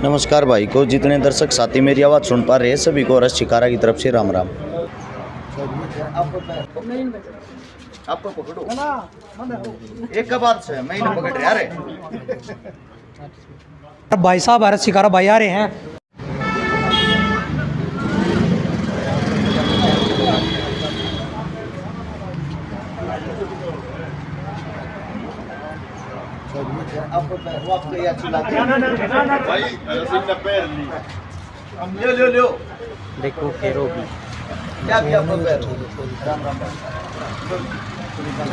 नमस्कार भाई को, जितने दर्शक साथी मेरी आवाज़ सुन पा रहे हैं सभी को रस शिकारा की तरफ से राम राम। आपको पकड़ो एक का बात से मैं नहीं पकड़ रहा रे भाई साहब रस शिकारा भाई आ रहे हैं। आपको ये अच्छी लगी भाई पैर ले देखो फेरो भी क्या भी आपको पैर राम राम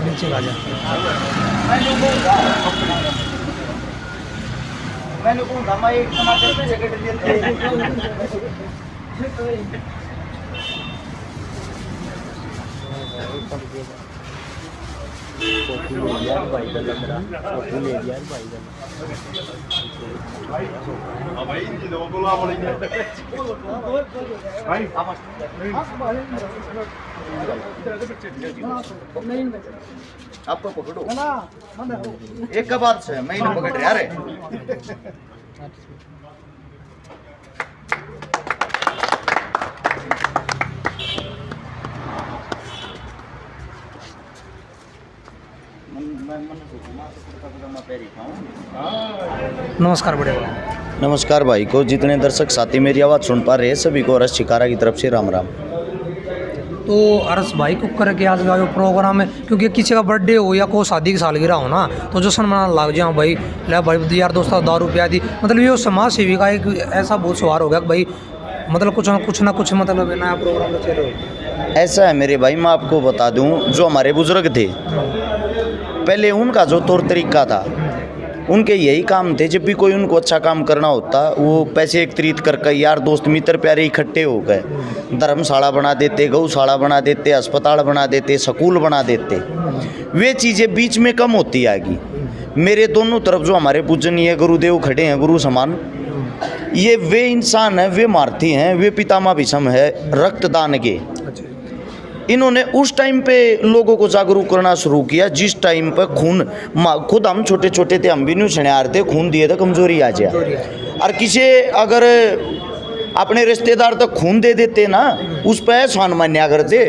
नीचे आ जा। मैंने कहूँगा मैं एक टमाटर पे जैकेट देते आपको पकड़ो एक का बात से मैं नहीं पकड़ रहा रे नमस्कार बड़े भाई। नमस्कार भाई को, जितने दर्शक साथी मेरी आवाज़ सुन पा रहे हैं सभी को रस शिकारा की तरफ से राम राम। तो अरस भाई को करके आज का जो प्रोग्राम है, क्योंकि किसी का बर्थडे हो या कोई शादी की सालगिरह हो ना, तो जो मनाना लग जाए भाई ले भाई यार दोस्तों 10 रुपया दी, मतलब ये समाज सेवी का एक ऐसा बहुत सवार हो गया कि भाई मतलब कुछ ना कुछ मतलब नया प्रोग्राम रचे रहो। ऐसा है मेरे भाई, मैं आपको बता दूं, जो हमारे बुजुर्ग थे पहले उनका जो तौर तरीका था, उनके यही काम थे, जब भी कोई उनको अच्छा काम करना होता वो पैसे एकत्रित करके यार दोस्त मित्र प्यारे इकट्ठे हो गए धर्मशाला बना देते, गौशाला बना देते, अस्पताल बना देते, स्कूल बना देते। वे चीज़ें बीच में कम होती आएगी। मेरे दोनों तरफ जो हमारे पूजनीय गुरुदेव खड़े हैं गुरु समान, ये वे इंसान हैं, वे मारती हैं, वे पितामह भीष्म है रक्तदान के। इन्होंने उस टाइम पे लोगों को जागरूक करना शुरू किया जिस टाइम पर खून, खुद हम छोटे छोटे थे, हम भी नहीं छण्यार थे, खून दिए तो कमजोरी आ जाए। और किसी अगर अपने रिश्तेदार तक खून दे देते ना, उस पर एहसान मान्या करते,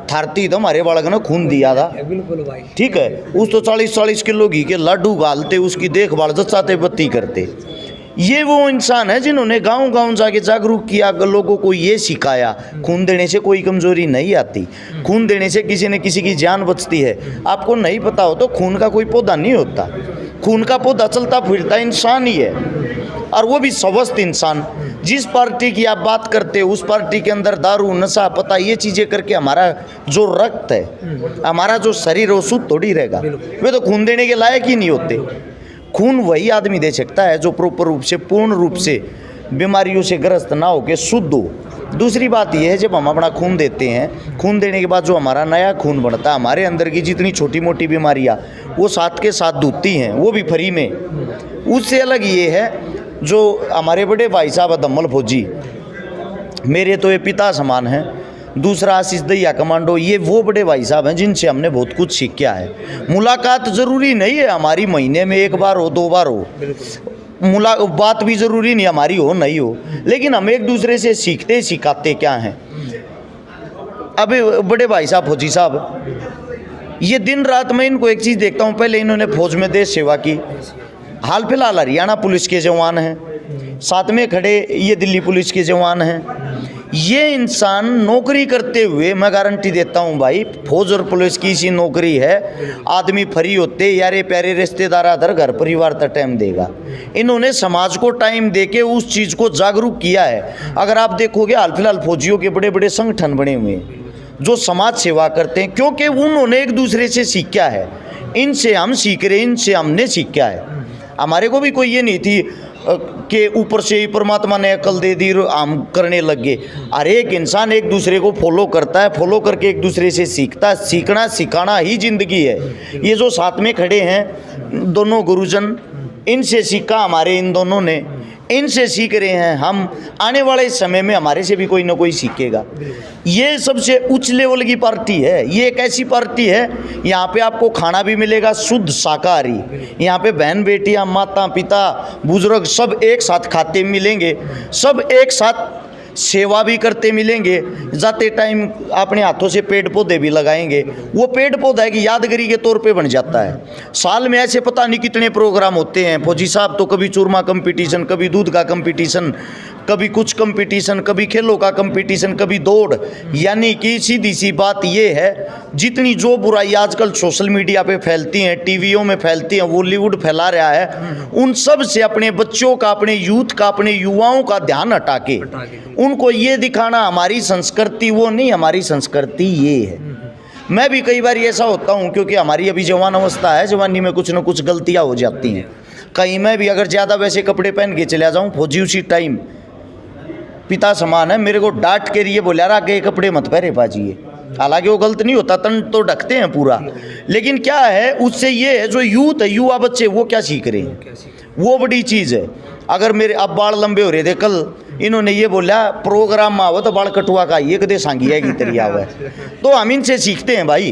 थारती तो हमारे बालक ने खून दिया था, बिल्कुल भाई ठीक है, उस तो 40-40 किलो घी के लड्डू गालते, उसकी देखभाल जचाते बत्ती करते। ये वो इंसान है जिन्होंने गांव गांव जाके जागरूक किया, लोगों को ये सिखाया खून देने से कोई कमजोरी नहीं आती, खून देने से किसी न किसी की जान बचती है। आपको नहीं पता हो तो खून का कोई पौधा नहीं होता, खून का पौधा चलता फिरता इंसान ही है, और वो भी स्वस्थ इंसान। जिस पार्टी की आप बात करते हो उस पार्टी के अंदर दारू नशा पता ये चीज़ें करके हमारा जो रक्त है, हमारा जो शरीर हो शुद्ध थोड़ी रहेगा, वे तो खून देने के लायक ही नहीं होते। खून वही आदमी दे सकता है जो प्रॉपर रूप से, पूर्ण रूप से बीमारियों से ग्रस्त ना होकर शुद्ध हो। दूसरी बात यह है, जब हम अपना खून देते हैं, खून देने के बाद जो हमारा नया खून बनता है, हमारे अंदर की जितनी छोटी मोटी बीमारियां वो साथ के साथ धुलती हैं, वो भी फ्री में। उससे अलग ये है, जो हमारे बड़े भाई साहब दम्मल फौजी, मेरे तो ये पिता समान हैं, दूसरा आशीष दहिया कमांडो, ये वो बड़े भाई साहब हैं जिनसे हमने बहुत कुछ सीखा है। मुलाकात ज़रूरी नहीं है हमारी महीने में 1 बार हो 2 बार हो, बात भी ज़रूरी नहीं हमारी हो नहीं हो, लेकिन हम एक दूसरे से सीखते सिखाते क्या हैं। अभी बड़े भाई साहब फौजी साहब, ये दिन रात मैं इनको एक चीज़ देखता हूँ, पहले इन्होंने फौज में देश सेवा की, हाल फिलहाल हरियाणा पुलिस के जवान हैं, साथ में खड़े ये दिल्ली पुलिस के जवान हैं। ये इंसान नौकरी करते हुए, मैं गारंटी देता हूँ भाई, फौज और पुलिस की सी नौकरी है, आदमी फ्री होते यारे प्यारे रिश्तेदार आदर घर परिवार तक टाइम देगा। इन्होंने समाज को टाइम देके उस चीज़ को जागरूक किया है। अगर आप देखोगे हाल फिलहाल फौजियों के बड़े बड़े संगठन बने हुए हैं जो समाज सेवा करते हैं, क्योंकि उन्होंने एक दूसरे से सीखा है। इनसे हम सीख रहे, इनसे हमने सीखा है। हमारे को भी कोई ये नहीं थी कि ऊपर से ही परमात्मा ने अकल दे दी हम करने लग गए। हर एक इंसान एक दूसरे को फॉलो करता है, फॉलो करके एक दूसरे से सीखता है। सीखना सिखाना ही जिंदगी है। ये जो साथ में खड़े हैं दोनों गुरुजन, इनसे सीखा हमारे इन दोनों ने, इनसे सीख रहे हैं हम, आने वाले समय में हमारे से भी कोई ना कोई सीखेगा। ये सबसे उच्च लेवल की पार्टी है, ये एक ऐसी पार्टी है यहाँ पे आपको खाना भी मिलेगा शुद्ध शाकाहारी, यहाँ पे बहन बेटियाँ माता पिता बुजुर्ग सब एक साथ खाते मिलेंगे, सब एक साथ सेवा भी करते मिलेंगे, जाते टाइम अपने हाथों से पेड़ पौधे भी लगाएंगे। वो पेड़ पौधा है कि यादगारी के तौर पे बन जाता है। साल में ऐसे पता नहीं कितने प्रोग्राम होते हैं फौजी साहब, तो कभी चूरमा कंपटीशन, कभी दूध का कंपटीशन, कभी कुछ कंपटीशन, कभी खेलों का कंपटीशन, कभी दौड़। यानी कि सीधी सी बात ये है, जितनी जो बुराई आजकल सोशल मीडिया पे फैलती हैं, टीवियों में फैलती हैं, बॉलीवुड फैला रहा है, उन सब से अपने बच्चों का, अपने यूथ का, अपने युवाओं का ध्यान हटा के उनको ये दिखाना हमारी संस्कृति वो नहीं, हमारी संस्कृति ये है। मैं भी कई बार ऐसा होता हूँ, क्योंकि हमारी अभी जवान अवस्था है, जवानी में कुछ ना कुछ गलतियाँ हो जाती हैं। कहीं मैं भी अगर ज़्यादा वैसे कपड़े पहन के चला जाऊँ, फौजी उसी टाइम पिता समान है, मेरे को डांट के लिए बोला रहा कि कपड़े मत पहने पाजिए। हालांकि वो गलत नहीं होता, तन तो ढकते हैं पूरा, लेकिन क्या है उससे ये है जो यूथ है, युवा बच्चे, वो क्या सीख रहे हैं, वो बड़ी चीज़ है। अगर मेरे अब बाल लंबे हो रहे थे, कल इन्होंने ये बोला प्रोग्राम में आओ तो बाल कटवा का ये कदे सांगिया की तरिया हुआ है, तो हम इनसे सीखते हैं भाई,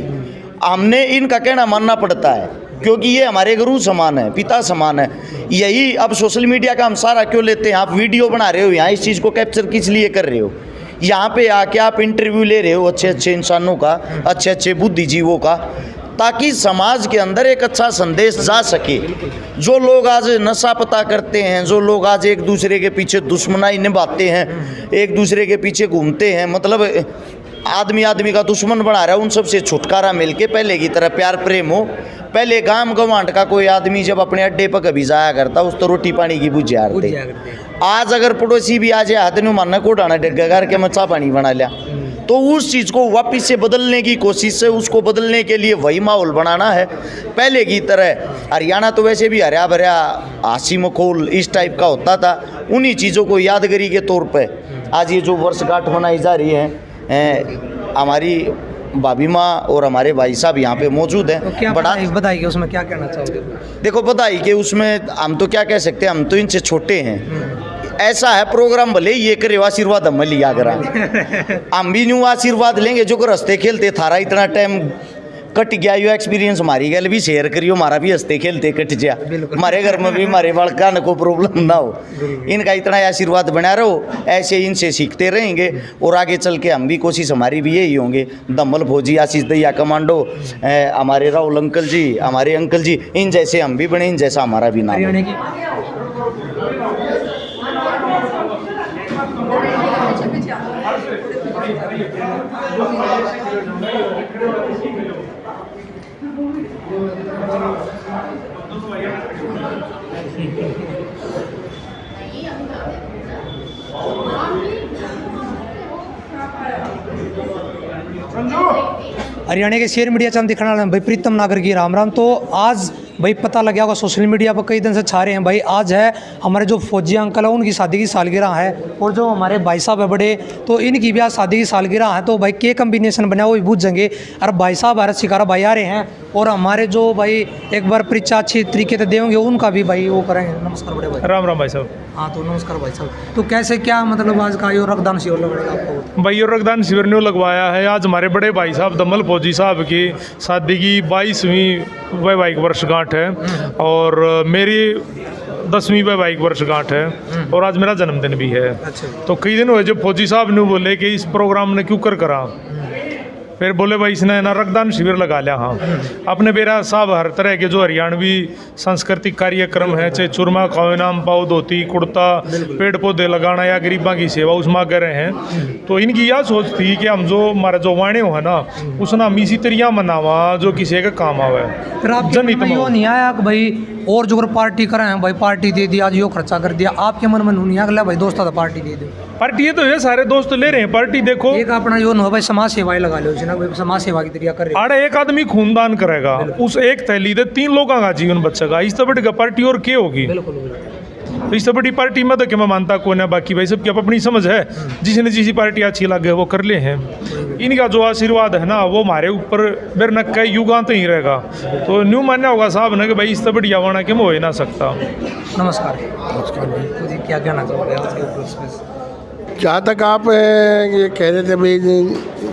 हमने इनका कहना मानना पड़ता है, क्योंकि ये हमारे गुरु समान है, पिता समान है। यही अब सोशल मीडिया का हम सारा क्यों लेते हैं, आप वीडियो बना रहे हो यहाँ, इस चीज़ को कैप्चर किस लिए कर रहे हो, यहाँ पे आके आप इंटरव्यू ले रहे हो अच्छे अच्छे इंसानों का, अच्छे अच्छे बुद्धिजीवों का, ताकि समाज के अंदर एक अच्छा संदेश जा सके। जो लोग आज नशा पता करते हैं, जो लोग आज एक दूसरे के पीछे दुश्मनाई निभाते हैं, एक दूसरे के पीछे घूमते हैं, मतलब आदमी आदमी का दुश्मन बना रहा है, उन सब से छुटकारा मिल के पहले की तरह प्यार प्रेम हो। पहले गांव गवांड का कोई आदमी जब अपने अड्डे पर कभी जाया करता, उस तो रोटी पानी की बुझाते। आज अगर पड़ोसी भी आ जाए हाथ में मारना को डाना डग्गा करके मचा पानी बना लिया, तो उस चीज़ को वापस से बदलने की कोशिश है, उसको बदलने के लिए वही माहौल बनाना है पहले की तरह। हरियाणा तो वैसे भी हरा भरा हासी मखोल इस टाइप का होता था, उन्हीं चीज़ों को यादगारी के तौर पे आज ये जो वर्षगांठ मनाई जा रही है, हमारी भाभी माँ और हमारे भाई साहब यहाँ पे मौजूद हैं। तो क्या बड़ा बधाई के उसमें क्या कहना चाहोगे? देखो बधाई के उसमें हम तो क्या कह सकते हैं, हम तो इनसे छोटे हैं। ऐसा है प्रोग्राम भले ये करे, आशीर्वाद हम लिया करा हम भी न्यू आशीर्वाद लेंगे। जो को हंसते खेलते थारा इतना टाइम कट गया, यो एक्सपीरियंस हमारी गल भी शेयर करियो, हमारा भी हंसते खेलते कट गया, हमारे घर में भी हमारे बालका को प्रॉब्लम ना हो। इनका इतना आशीर्वाद बना रहो, ऐसे इनसे सीखते रहेंगे और आगे चल के हम भी कोशिश हमारी भी यही होंगे। दमल फौजी, आशीष दैया कमांडो, हमारे राहुल अंकल जी, हमारे अंकल जी, इन जैसे हम भी बने, इन जैसा हमारा भी नाम है। हरियाणा के शेयर मीडिया चैनल दिखाने वाले भाई प्रीतम नागर की राम राम। तो आज भाई पता लग गया होगा सोशल मीडिया पर कई दिन से छा रहे हैं भाई, आज है हमारे जो फौजी अंकल है उनकी शादी की सालगिरह है, और जो हमारे भाई साहब है बड़े, तो इनकी भी आज शादी की सालगिरह है। तो भाई के कम्बिनेशन बना वो भी पूछ जाएंगे। और भाई साहब भारत शिकारा भाई आ रहे हैं, और हमारे जो भाई एक बार परीक्षा अच्छी तरीके से देंगे उनका भी भाई वो करेंगे। नमस्कार बड़े भाई। राम राम भाई साहब। हाँ तो नमस्कार भाई साहब। तो कैसे क्या मतलब आज का यो रक्तदान शिविर लगेगा आपको? भाई ये रक्तदान शिविर ने लगवाया है आज हमारे बड़े भाई साहब दमल फौजी साहब की शादी की 22वीं वैवाहिक वर्षगांठ है, और मेरी 10वीं वैवाहिक वर्षगांठ है, और आज मेरा जन्मदिन भी है। अच्छा। तो कई दिन हुए जब फौजी साहब ने बोले कि इस प्रोग्राम ने क्यों कर करा, फिर बोले भाई इसने ना रक्तदान शिविर लगा लिया। हाँ, अपने बेरा साहब हर तरह के जो हरियाणवी सांस्कृतिक कार्यक्रम है, चाहे चूरमा खाओ इनाम पाओ, धोती कुर्ता, पेड़ पौधे लगाना या गरीबा की सेवा, उसमें कर रहे हैं। तो इनकी यह सोच थी कि हम जो हमारा जो वाणे हो है ना, उसना हम इसी तरिया मनावा जो किसी का काम आवे। फिर आप यो नहीं आया कि भाई और जो पार्टी करें हैं भाई, पार्टी दे दिया, आज यो खर्चा कर दिया, आपके मन में नहीं आया भाई दोस्तों तो पार्टी दे दो? पार्टी ये तो है, सारे दोस्त ले रहे हैं पार्टी। देखो एक अपना यो न भाई समाज सेवाएं लगा लो ना भाई, समाज सेवा की तरिया कर रहे आड़े एक आदमी खूनदान करेगा, उस एक थैली दे 3 लोगों का जीवन बचेगा, इस तो बड़ी पार्टी और क्या होगी। बिल्कुल। तो इससे बड़ी पार्टी में तो क्या मैं मानता कौन है, बाकी भाई सबकी अपनी समझ है, जिसने जिसी पार्टी अच्छी लगे वो कर ले हैं। इनका जो आशीर्वाद है ना वो हमारे ऊपर बेर न कई युगां तो ही रहेगा। तो न्यू मानना होगा साहब ने कि भाई इससे बढ़िया होना कि हो ही ना सकता। नमस्कार। नमस्कार भाई। तो जी क्या कहना चाहोगे आज के ऊपर? जहाँ तक आप ये कह रहे थे भाई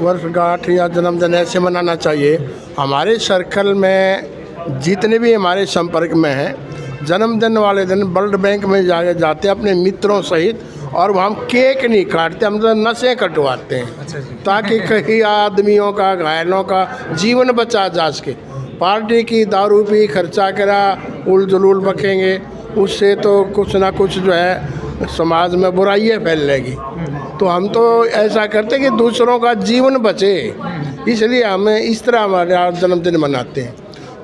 वर्षगांठ या जन्मदिन ऐसे मनाना चाहिए, हमारे सर्कल में जितने भी हमारे संपर्क में हैं, जन्मदिन वाले दिन ब्लड बैंक में जाते हैं अपने मित्रों सहित, और वहाँ हम केक नहीं काटते, हम तो नशे कटवाते हैं। अच्छा जी। ताकि कई आदमियों का, घायलों का जीवन बचा जा सके। पार्टी की दारू पी खर्चा करा उल जुलूल बकेंगे, उससे तो कुछ ना कुछ जो है समाज में बुराइयाँ फैलेगी। तो हम तो ऐसा करते कि दूसरों का जीवन बचे, इसलिए हमें इस तरह हमारे जन्मदिन मनाते हैं।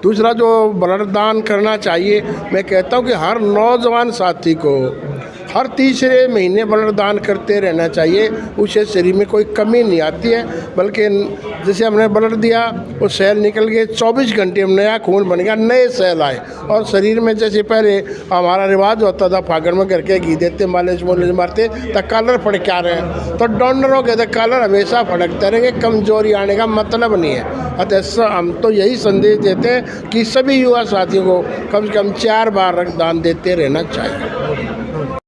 दूसरा जो ब्लड दान करना चाहिए, मैं कहता हूँ कि हर नौजवान साथी को हर तीसरे महीने ब्लड दान करते रहना चाहिए। उससे शरीर में कोई कमी नहीं आती है, बल्कि जैसे हमने ब्लड दिया वो सेल निकल गए, 24 घंटे में नया खून बन गया, नए सेल आए। और शरीर में जैसे पहले हमारा रिवाज होता था फागण में करके घी देते, मालिश मोलिश मारते तो कलर फड़क आ रहे हैं, तो डॉक्टरों के तो कलर हमेशा फड़कते रहेंगे, कमजोरी आने का मतलब नहीं है। अतः हम तो यही संदेश देते हैं कि सभी युवा साथियों को कम से कम 4 बार रक्तदान देते रहना चाहिए।